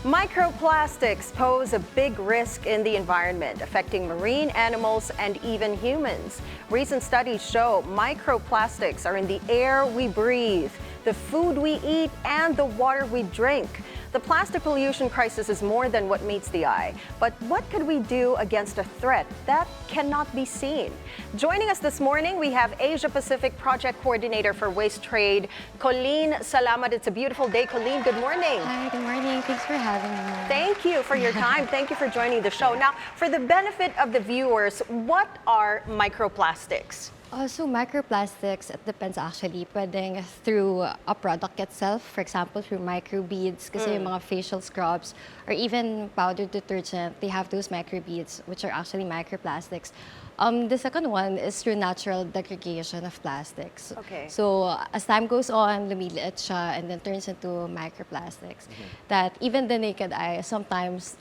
Microplastics pose a big risk in the environment, affecting marine animals and even humans. Recent studies show microplastics are in the air we breathe, the food we eat, and the water we drink. The plastic pollution crisis is more than what meets the eye. But what could we do against a threat that cannot be seen? Joining us this morning, we have Asia Pacific Project Coordinator for Waste Trade, Coleen. Salamat. It's a beautiful day. Coleen, good morning. Hi, good morning. Thanks for having me. Thank you for your time. Thank you for joining the show. Now, for the benefit of the viewers, what are microplastics? So microplastics, it depends actually. Pwedeng through a product itself, for example, through microbeads, kasi yung mga facial scrubs, or even powder detergent, they have those microbeads, which are actually microplastics. The second one is through natural degradation of plastics. Okay. So as time goes on, lumiliit siya and then turns into microplastics. That even the naked eye, sometimes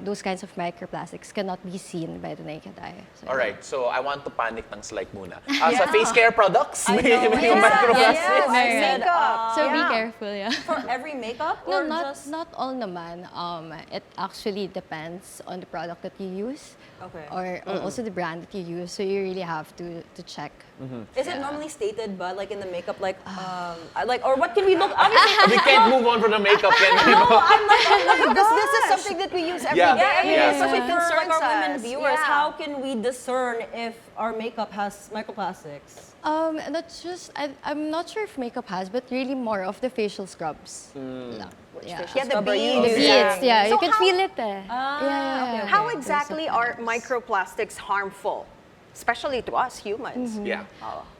those kinds of microplastics cannot be seen by the naked eye. So, Alright, so I want to panic ng slight muna. Sa face care products, may Yes, microplastics. yes, makeup. So be Yeah. careful, yeah. For every makeup? No, Or not just... not all naman. It actually depends on the product that you use, Okay. or also the brand that you use. So you really have to check. Is it normally stated, but like in the makeup, like, or what can we look? Obviously, We can't move on from the makeup yet. no, I'm not. Because this is something that we use every Yeah. day. Yeah, I mean, Yeah. especially for like concerns our women us. viewers, Yeah. how can we discern if our makeup has microplastics? That's just I'm not sure if makeup has, but really more of the facial scrubs. Yeah. Yeah, the Scrubber you beads. use. Beads, yeah, So you can how- feel it. Yeah, okay, How Those exactly are microplastics harmful, especially to us humans? Yeah.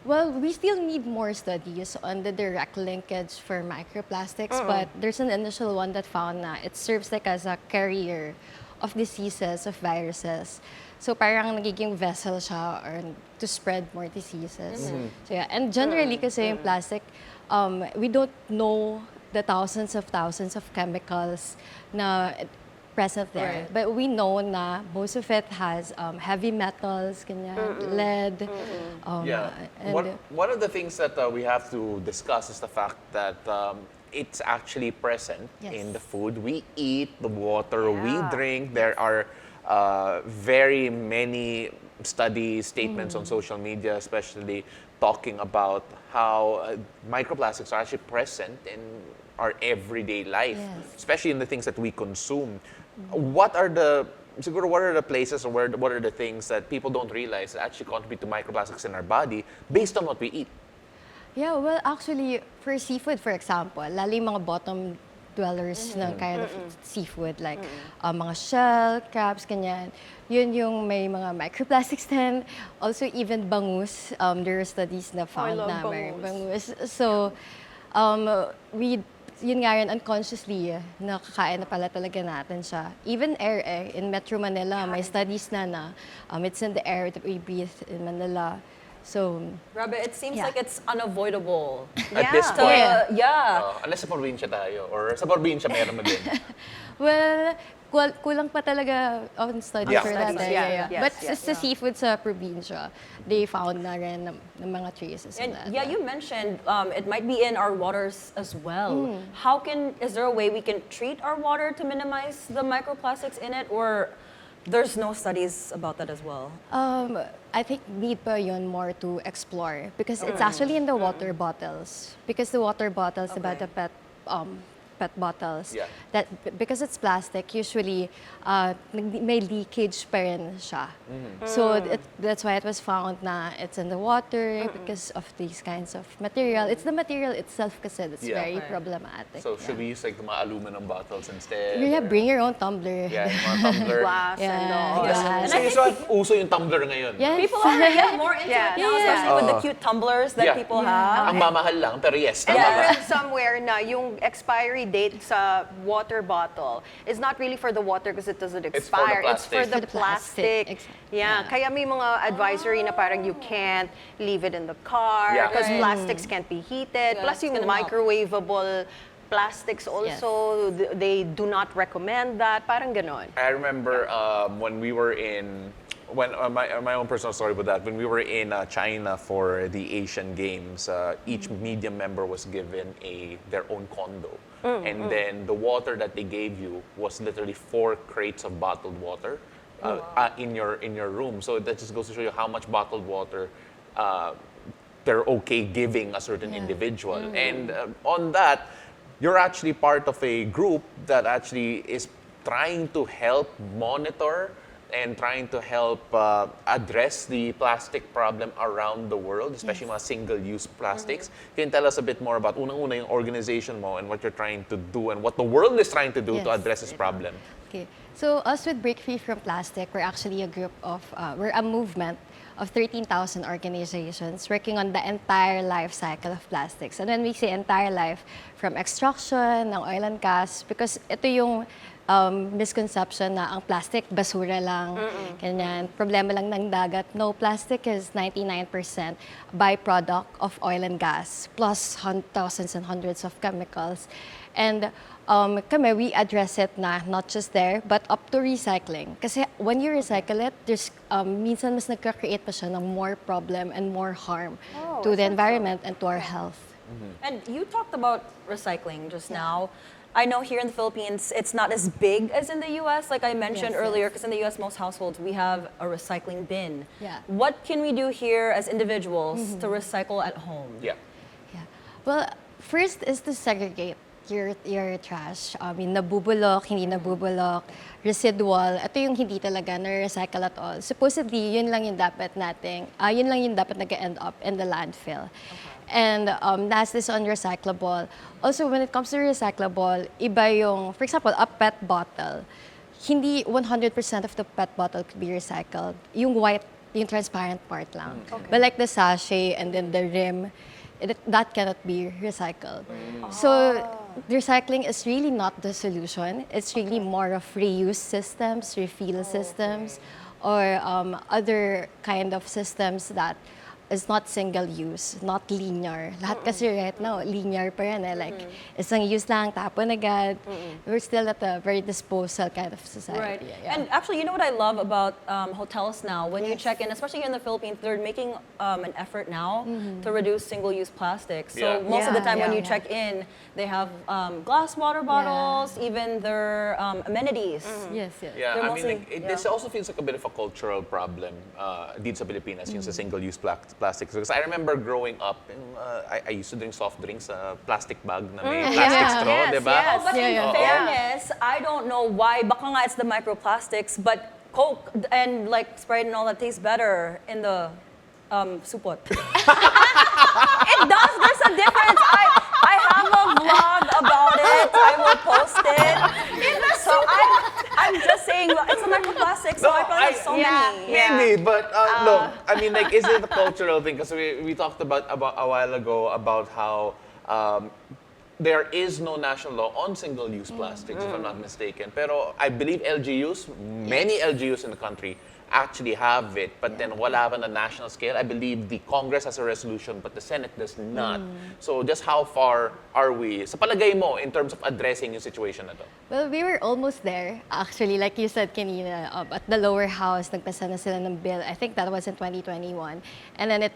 Well, we still need more studies on the direct linkage for microplastics, but there's an initial one that found that it serves like as a carrier of diseases, of viruses. So parang nagiging vessel siya or to spread more diseases. So yeah, and generally kasi yung plastic, we don't know the thousands of chemicals na present there. Right. But we know na most of it has heavy metals, ganyan, lead. Yeah. And, One of the things that we have to discuss is the fact that it's actually present Yes. in the food we eat, the water we Yeah. drink. There are very many studies, statements on social media, especially talking about how microplastics are actually present in our everyday life, Yes. especially in the things that we consume. What are the places or what are the things that people don't realize that actually contribute to microplastics in our body based on what we eat? Yeah, well, actually, for seafood, for example, lalo yung mga bottom dwellers ng kind of seafood, like mga shell, crabs, ganyan. Yun yung may mga microplastics din. Also, even bangus, there are studies na found love na may bangus. bangus. So, yun nga yun, unconsciously, nakakain na pala talaga natin siya. Even air, in Metro Manila, may studies na it's in the air that we breathe in Manila. So, Rabe, it seems Yeah. like it's unavoidable. At this Yeah. point, Yeah. unless sa probinsya tayo or sa probinsya meron mo din. well, kulang pa talaga on study Yeah. for that. Studies, Yeah. yeah. But Yes, sa seafood sa probinsya, they found na rin ng mga traces And of that. yeah, you mentioned it might be in our waters as well. Is there a way we can treat our water to minimize the microplastics in it, or there's no studies about that as well? I think need pa yun more to explore because it's actually in the water bottles. Because the water bottles, about the pet bottles, Yeah. that because it's plastic, usually may leakage pa rin siya. So that's why it was found na it's in the water because of these kinds of material. It's the material itself kasi that's Yeah. very Okay. problematic. So should we use like the mga aluminum bottles instead? Yeah, or- bring your own tumbler. Yeah, yung mga tumbler. Glass and all. Yeah. And I So uso yung tumbler ngayon. Yes. People are more into Yeah. it now, especially with the cute tumblers that Yeah. people have. Ang mamahal lang, pero yes, And tama I ka. read somewhere na yung expiry date sa water bottle is not really for the water because it doesn't It's for the expire. It's for plastic. the For the plastic. plastic. Exactly. Yeah. Yeah. Kaya may mga advisory na parang you can't leave it in the car Yeah. because Right. plastics can't be heated. Yeah, Plus it's yung gonna melt. microwavable plastics also, they do not recommend that. Parang ganon. I remember when we were in when my own personal story with that, when we were in China for the Asian Games, each medium member was given their own condo. and then the water that they gave you was literally 4 crates of bottled water in your room. So that just goes to show you how much bottled water they're okay giving a certain individual. And on that, you're actually part of a group that actually is trying to help monitor and trying to help address the plastic problem around the world, especially mga single-use plastics. Can you tell us a bit more about unang-una yung organization mo and what you're trying to do and what the world is trying to do to address this problem? Okay, so us with Break Free from Plastic, we're actually a group of, we're a movement of 13,000 organizations working on the entire life cycle of plastics. And when we say entire life, from extraction ng oil and gas, because ito yung misconception na ang plastic basura lang, ganyan, problema lang ng dagat. No, plastic is 99% byproduct of oil and gas, plus thousands and hundreds of chemicals. And kami, we address it na not just there, but up to recycling. Kasi when you recycle it, there's minsan mas nagka-create pa siya ng more problem and more harm to the environment and to our health. And you talked about recycling just now. I know here in the Philippines, it's not as big as in the US, like I mentioned earlier, because in the US, most households, we have a recycling bin. Yeah. What can we do here as individuals to recycle at home? Yeah. Well, first is to segregate your trash. Nabubulok, hindi nabubulok, residual. Ito yung hindi talaga na-recycle at all. Supposedly, yun lang yung dapat nag-end up in the landfill. And last is on recyclable. Also, when it comes to recyclable, iba yung, for example, a PET bottle. Hindi 100% of the PET bottle could be recycled. Yung white, yung transparent part lang. But like the sachet and then the rim, that cannot be recycled. So recycling is really not the solution. It's really more of reuse systems, refill systems, or other kind of systems that is not single-use, not linear. Lahat kasi right now, linear pa yan eh. Like, isang use lang, tapon agad. We're still at a very disposal kind of society. Right. Yeah. And actually, you know what I love about hotels now? When you check in, especially here in the Philippines, they're making an effort now to reduce single-use plastics. So most of the time when you check in, they have glass water bottles, even their amenities. Yes. Yeah, They're I mean, mostly- this also feels like a bit of a cultural problem dito sa Pilipinas, yung sa single-use plastics. Because I remember growing up, I used to drink soft drinks sa plastic bag na may plastic straw, di ba? Oh, but in fairness, I don't know why. Baka nga it's the microplastics, but Coke and like Sprite and all that tastes better in the supot. It does. There's a difference. I have a vlog about it. I will post it. So I'm just saying, it's a microplastic, so I feel like so many. Maybe, but no. I mean, like, is it a cultural thing? Because we talked about a while ago about how there is no national law on single-use plastics, if I'm not mistaken. Pero I believe LGUs, many LGUs in the country, actually have it, but then wala pa na national scale. I believe the Congress has a resolution, but the Senate does not. So just how far are we, sa palagay mo, in terms of addressing yung situation na to? Well, we were almost there. Actually, like you said kanina, at the lower house, nagpasa na sila ng bill. I think that was in 2021. And then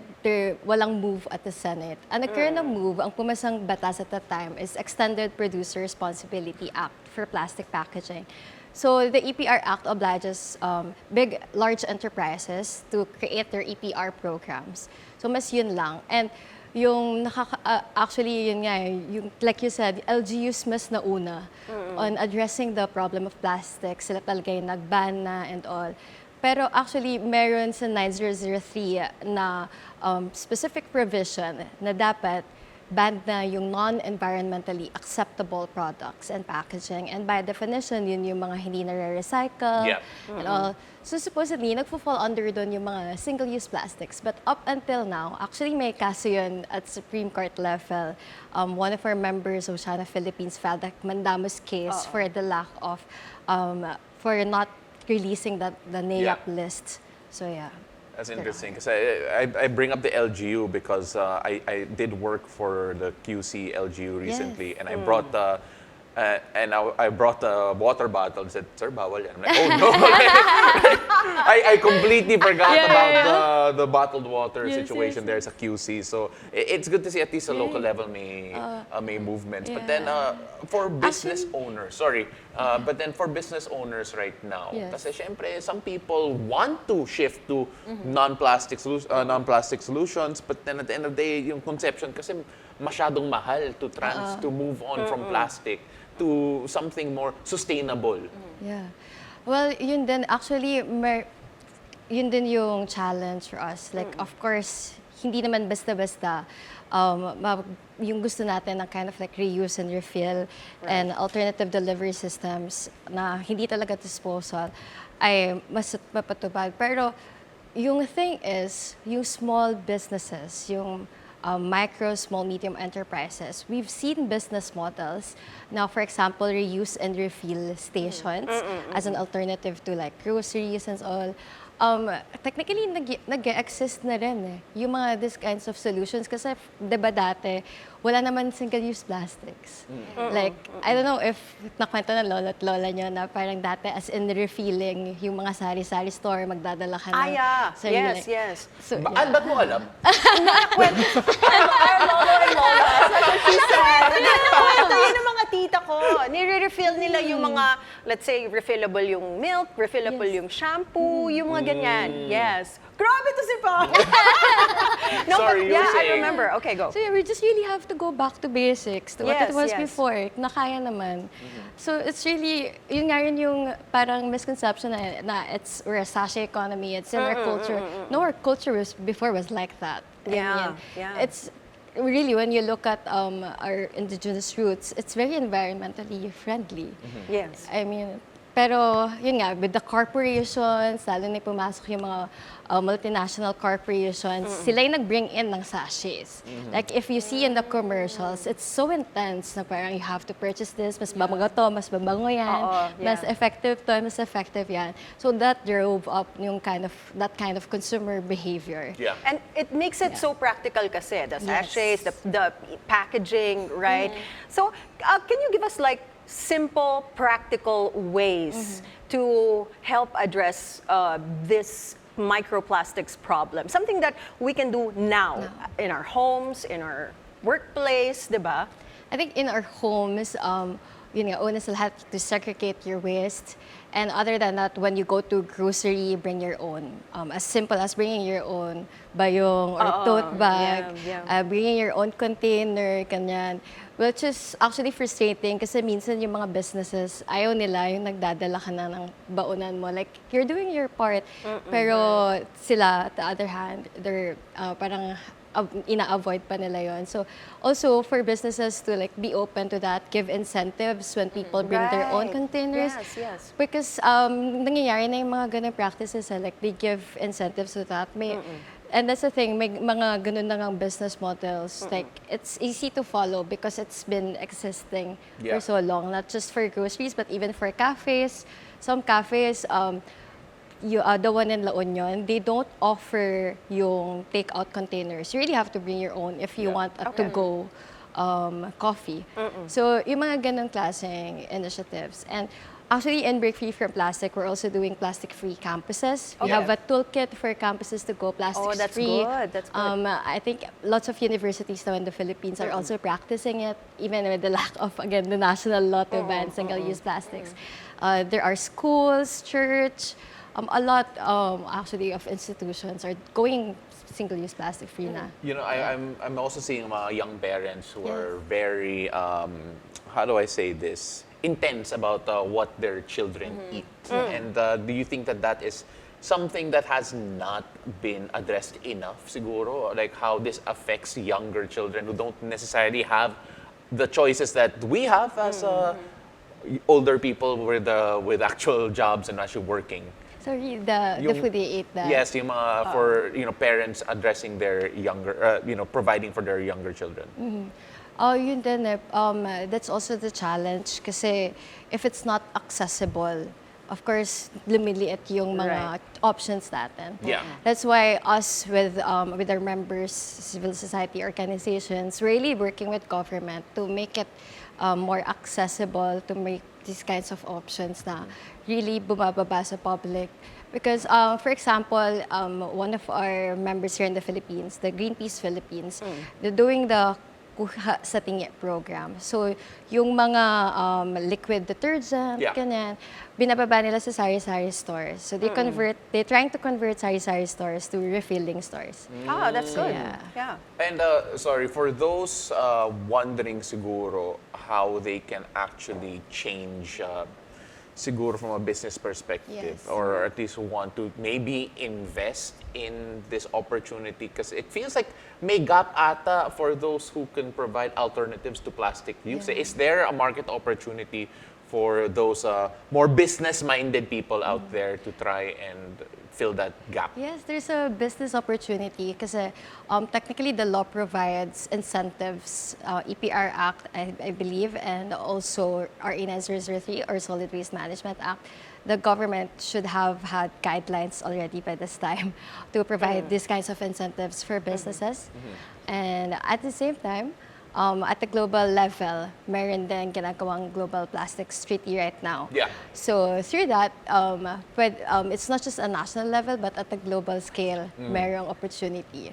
walang move at the Senate. Ang nagkaroon ng move, ang pumasang batas at that time is Extended Producer Responsibility Act for plastic packaging. So the EPR Act obliges large enterprises to create their EPR programs. So mas yun lang. And yung actually yun nga, yung, like you said, LGUs mas nauna on addressing the problem of plastic. Sila talaga yung nag-ban na and all. Pero actually, meron sa 9003 na specific provision na dapat banned na yung non-environmentally acceptable products and packaging. And by definition, yun yung mga hindi na-recycle and all. So supposedly, nagpo-fall under doon yung mga single-use plastics. But up until now, actually may kaso yun at Supreme Court level. One of our members, Oceana Philippines, filed a mandamus case for the lack of, for not releasing the NAIAP list. So yeah. That's interesting because I bring up the LGU because I did work for the QC LGU recently, and I brought And I brought a water bottle and said, "Sir, bawal yan." I'm like, "Oh no." I completely forgot about the bottled water situation there sa QC. So it's good to see at least sa local level may movements. But then for business owners, but then for business owners right now, kasi syempre some people want to shift to non-plastic solutions, but then at the end of the day, yung conception kasi masyadong mahal to move on from plastic to something more sustainable. Yeah. Well, yun din, actually, yun din yung challenge for us. Like, of course, hindi naman basta-basta yung gusto natin ng kind of like reuse and refill and alternative delivery systems na hindi talaga disposal ay mas mapatubag. Pero yung thing is, yung small businesses, yung micro, small, medium enterprises, we've seen business models now, for example, reuse and refill stations as an alternative to like groceries and all. Technically, nag-exist na rin yung mga these kinds of solutions kasi, di ba dati, wala naman single-use plastics. Like, I don't know if nakwento na lola at lola nyo na parang dati as in refilling yung mga sari-sari store, magdadala ka ng sarili. Yes. So, Ba't mo alam? Our lolo and lola. That's what she said. Ito yun ang mga tita ko. Nire-refill nila yung mga, let's say, refillable yung milk, refillable yung shampoo, yung mga ganyan. Yes. Grabe to si Pa. No, Sorry, but you were I saying. remember. Okay, go. So yeah, we just really have to go back to basics, to what it was Yes. before, na kaya naman. So it's really, yun nga rin yung parang misconception na we're a sachet economy, it's in our culture. No, our culture before was like that. Yeah. It's really, when you look at our indigenous roots, it's very environmentally friendly. Yes. I mean, pero yun nga, with the corporations, lalo na pumasok yung mga multinational corporations, sila yung nag-bring in ng sachets. Like if you see in the commercials, it's so intense na parang you have to purchase this, mas babango to, mas babango yan, mas effective to, mas effective yan. So that drove up yung that kind of consumer behavior. Yeah. And it makes it so practical kasi, the sachets, the packaging, right? So, can you give us like simple, practical ways to help address this microplastics problem? Something that we can do now in our homes, in our workplace, di ba? I think in our homes, yun nga, una sa lahat, to segregate your waste. And other than that, when you go to grocery, bring your own. As simple as bringing your own bayong or tote bag, bringing your own container, kanyan. Which is actually frustrating kasi minsan yung mga businesses, ayaw nila yung nagdadala ka na ng baonan mo. Like, you're doing your part, pero sila, at the other hand, they're parang ina-avoid pa nila yon. So, also for businesses to like be open to that, give incentives when people bring their own containers. Yes. Because nangyayari na yung mga ganun practices, like they give incentives to that. And that's the thing, may mga ganun na ngang business models. Like, it's easy to follow because it's been existing for so long. Not just for groceries, but even for cafes. Some cafes, the one in La Union, they don't offer yung take-out containers. You really have to bring your own if you want a to-go coffee. So, yung mga ganun klaseng initiatives. And actually, in Break Free from Plastic, we're also doing plastic-free campuses. We have a toolkit for campuses to go plastic-free. That's good. I think lots of universities now in the Philippines are also practicing it, even with the lack of, again, the national law to ban single-use plastics. There are schools, church, a lot actually of institutions are going single-use plastic-free na. You know, I'm also seeing mga young parents who are very, how do I say this, intense about what their children eat. And do you think that is something that has not been addressed enough, siguro? Like how this affects younger children who don't necessarily have the choices that we have as older people with actual jobs and actually working. Sorry, the food they eat. Yes, yung mga for parents addressing their younger, providing for their younger children. Oh, yun din that's also the challenge kasi if it's not accessible, of course, lumiliit yung mga options natin. Yeah. That's why us with our members, civil society organizations, really working with government to make it more accessible to make these kinds of options na really bumababa sa public. Because, for example, one of our members here in the Philippines, the Greenpeace Philippines, they're doing the Kuha sa Tingi program. So, yung mga liquid detergent, ganyan, binababa nila sa sari-sari stores. So, they're trying to convert sari-sari stores to refilling stores. Ah, that's good. Yeah. And sorry, for those wondering siguro how they can actually change siguro from a business perspective, Yes. or at least want to maybe invest in this opportunity, because it feels like may gap ata for those who can provide alternatives to plastic use. Yeah. Is there a market opportunity for those more business-minded people out there to try and fill that gap? Yes, there's a business opportunity because technically the law provides incentives, EPR Act, I believe, and also RA 9003 or Solid Waste Management Act. The government should have had guidelines already by this time to provide these kinds of incentives for businesses. And at the same time, at the global level, meron din ginagawang global plastics treaty right now. Yeah. So through that, it's not just a national level, but at the global scale, merong opportunity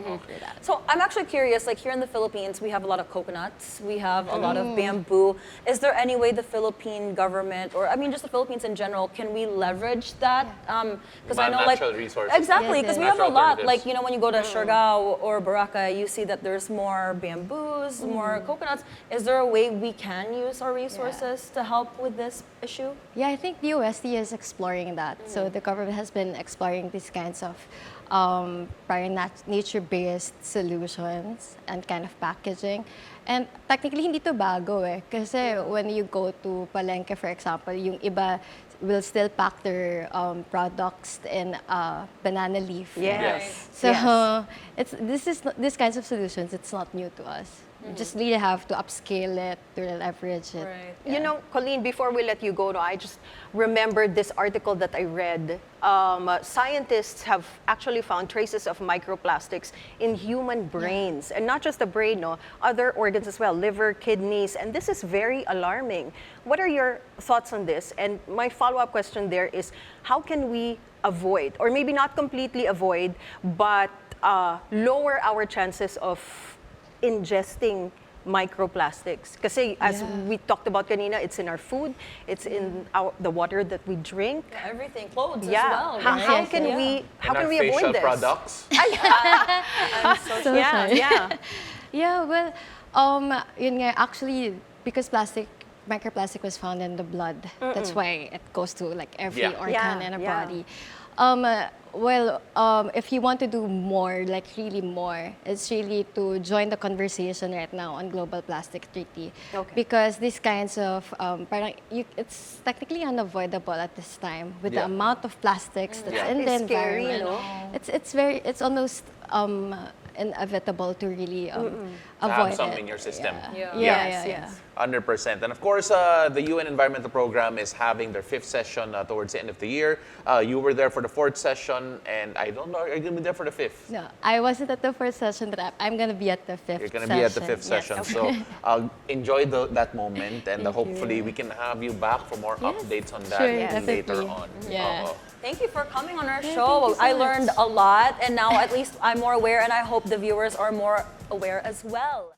for that. So I'm actually curious, like here in the Philippines, we have a lot of coconuts, we have a lot of bamboo. Is there any way the Philippine government, or I mean just the Philippines in general, can we leverage that? Because I know Natural resources. Exactly, Yes, because yes. we have a Natural lot. alternatives. Like, you know, when you go to Siargao or Boracay, you see that there's more bamboos, more coconuts. Is there a way we can use our resources to help with this issue? Yeah, I think the USD is exploring that. So the government has been exploring these kinds of parang nature-based solutions and kind of packaging. And technically, hindi to bago eh. Kasi when you go to Palengke, for example, yung iba will still pack their products in banana leaf. Yes. So Yes. these kinds of solutions, it's not new to us. You just really have to upscale it, to leverage it. Right. You know, Coleen, before we let you go, I just remembered this article that I read. Scientists have actually found traces of microplastics in human brains, and not just the brain, no, other organs as well, liver, kidneys, and this is very alarming. What are your thoughts on this? And my follow-up question there is, how can we avoid, or maybe not completely avoid, but lower our chances of ingesting microplastics? Kasi as we talked about kanina, it's in our food, it's in the water that we drink. Everything, clothes as Yeah. well. How right? can Yeah. we And our avoid facial this? products. I'm so So Yeah, sorry. yeah. Yeah, well, yun nga, actually, because microplastic was found in the blood, that's why it goes to like every Yeah. organ Yeah, in our yeah. body. If you want to do more, like really more, it's really to join the conversation right now on global plastic treaty. Okay. Because these kinds of, it's technically unavoidable at this time with the Yeah. amount of plastics that's in the It's scary, environment. no? It's almost inevitable to really To avoid have some it. in your system. Yeah. Yeah. Yes. 100%. And of course, the UN Environmental Program is having their 5th session towards the end of the year. You were there for the 4th session, and I don't know, are you going to be there for the 5th? No, I wasn't at the first session, but I'm going to be at the 5th You're going to be at the 5th Yes. session. So enjoy that moment, and Thank hopefully you. we can have you back for more Yes, updates on that sure, later definitely. on. Yeah. Oo. Thank you for coming on our Yeah, show. thank you so I much. learned a lot, and now at least I'm more aware, and I hope the viewers are more aware as well.